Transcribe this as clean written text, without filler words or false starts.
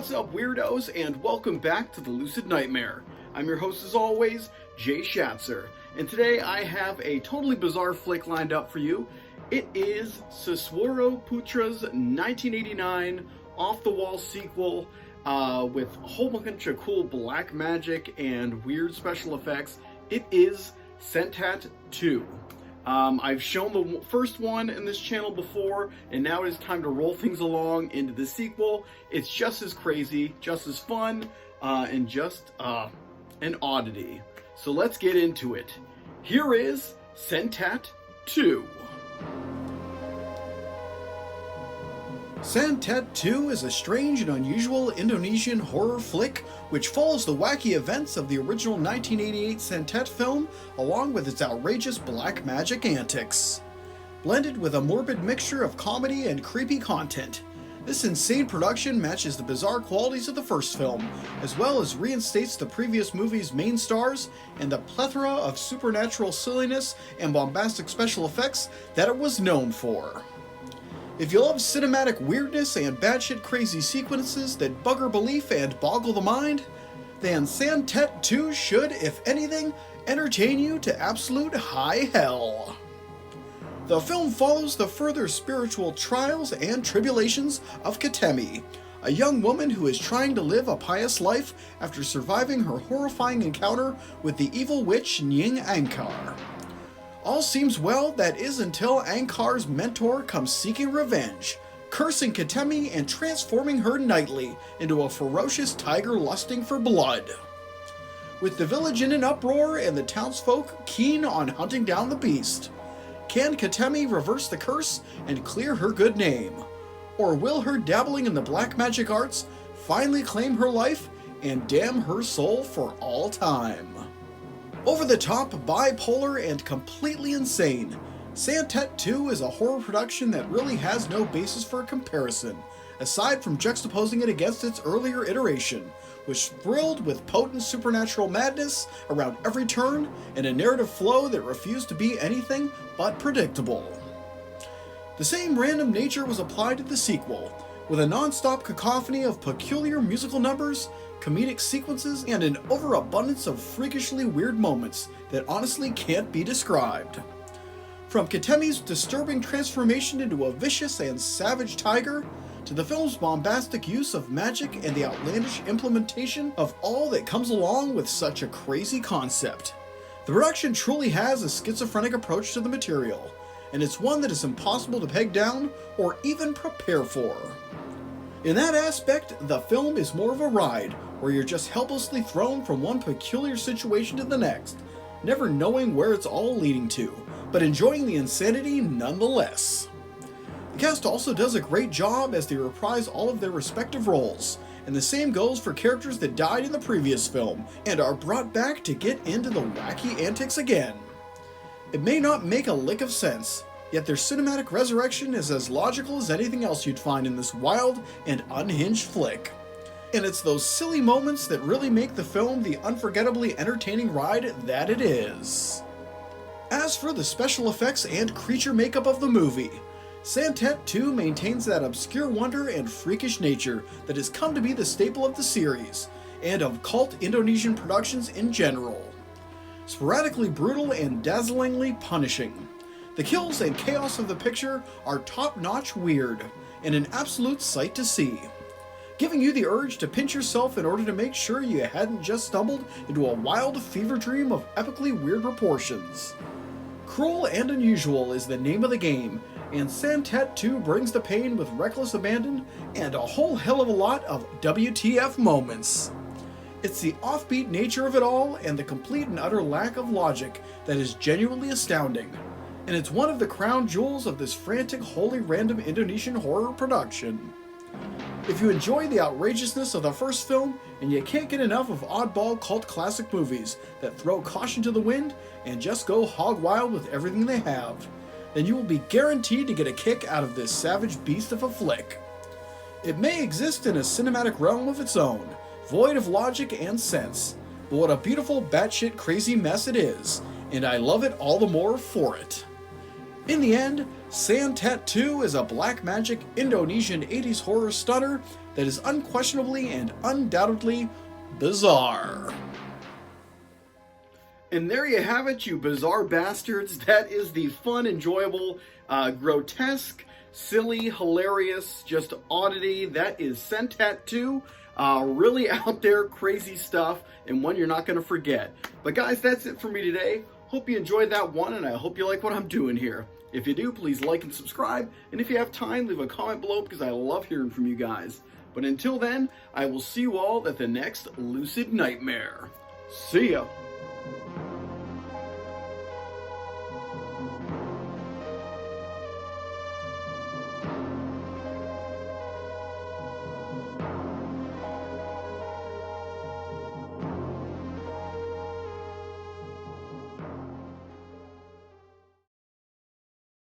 What's up, weirdos, and welcome back to the Lucid Nightmare. I'm your host as always, Jay Schatzer, and today I have a totally bizarre flick lined up for you. It is Sisworo Putra's 1989 off-the-wall sequel with a whole bunch of cool black magic and weird special effects. It is Santet 2. I've shown the first one in this channel before, and now it is time to roll things along into the sequel. It's just as crazy, just as fun, and just an oddity. So let's get into it. Here is Santet 2. Santet 2 is a strange and unusual Indonesian horror flick which follows the wacky events of the original 1988 Santet film along with its outrageous black magic antics. Blended with a morbid mixture of comedy and creepy content, this insane production matches the bizarre qualities of the first film, as well as reinstates the previous movie's main stars and the plethora of supernatural silliness and bombastic special effects that it was known for. If you love cinematic weirdness and batshit crazy sequences that bugger belief and boggle the mind, then Santet 2 should, if anything, entertain you to absolute high hell. The film follows the further spiritual trials and tribulations of Katemi, a young woman who is trying to live a pious life after surviving her horrifying encounter with the evil witch Nying Angkar. All seems well, that is, until Angkar's mentor comes seeking revenge, cursing Katemi and transforming her nightly into a ferocious tiger lusting for blood. With the village in an uproar and the townsfolk keen on hunting down the beast, can Katemi reverse the curse and clear her good name? Or will her dabbling in the black magic arts finally claim her life and damn her soul for all time? Over the top, bipolar, and completely insane, Santet 2 is a horror production that really has no basis for comparison, aside from juxtaposing it against its earlier iteration, which thrilled with potent supernatural madness around every turn and a narrative flow that refused to be anything but predictable. The same random nature was applied to the sequel, with a non-stop cacophony of peculiar musical numbers, comedic sequences, and an overabundance of freakishly weird moments that honestly can't be described. From Katemi's disturbing transformation into a vicious and savage tiger, to the film's bombastic use of magic and the outlandish implementation of all that comes along with such a crazy concept, the production truly has a schizophrenic approach to the material, and it's one that is impossible to peg down or even prepare for. In that aspect, the film is more of a ride, where you're just helplessly thrown from one peculiar situation to the next, never knowing where it's all leading to, but enjoying the insanity nonetheless. The cast also does a great job as they reprise all of their respective roles, and the same goes for characters that died in the previous film, and are brought back to get into the wacky antics again. It may not make a lick of sense, yet their cinematic resurrection is as logical as anything else you'd find in this wild and unhinged flick. And it's those silly moments that really make the film the unforgettably entertaining ride that it is. As for the special effects and creature makeup of the movie, Santet 2 maintains that obscure wonder and freakish nature that has come to be the staple of the series, and of cult Indonesian productions in general. Sporadically brutal and dazzlingly punishing, the kills and chaos of the picture are top-notch weird, and an absolute sight to see, giving you the urge to pinch yourself in order to make sure you hadn't just stumbled into a wild fever dream of epically weird proportions. Cruel and unusual is the name of the game, and Santet 2 brings the pain with reckless abandon and a whole hell of a lot of WTF moments. It's the offbeat nature of it all and the complete and utter lack of logic that is genuinely astounding, and it's one of the crown jewels of this frantic, wholly random Indonesian horror production. If you enjoy the outrageousness of the first film, and you can't get enough of oddball cult classic movies that throw caution to the wind and just go hog wild with everything they have, then you will be guaranteed to get a kick out of this savage beast of a flick. It may exist in a cinematic realm of its own, void of logic and sense, but what a beautiful batshit crazy mess it is, and I love it all the more for it. In the end, Santet 2 is a black magic Indonesian 80s horror stunner that is unquestionably and undoubtedly bizarre. And there you have it, you bizarre bastards. That is the fun, enjoyable, grotesque, silly, hilarious, just oddity. That is Santet 2. Really out there, crazy stuff, and one you're not going to forget. But guys, that's it for me today. Hope you enjoyed that one, and I hope you like what I'm doing here. If you do, please like and subscribe, and if you have time, leave a comment below because I love hearing from you guys. But until then, I will see you all at the next Lucid Nightmare. See ya!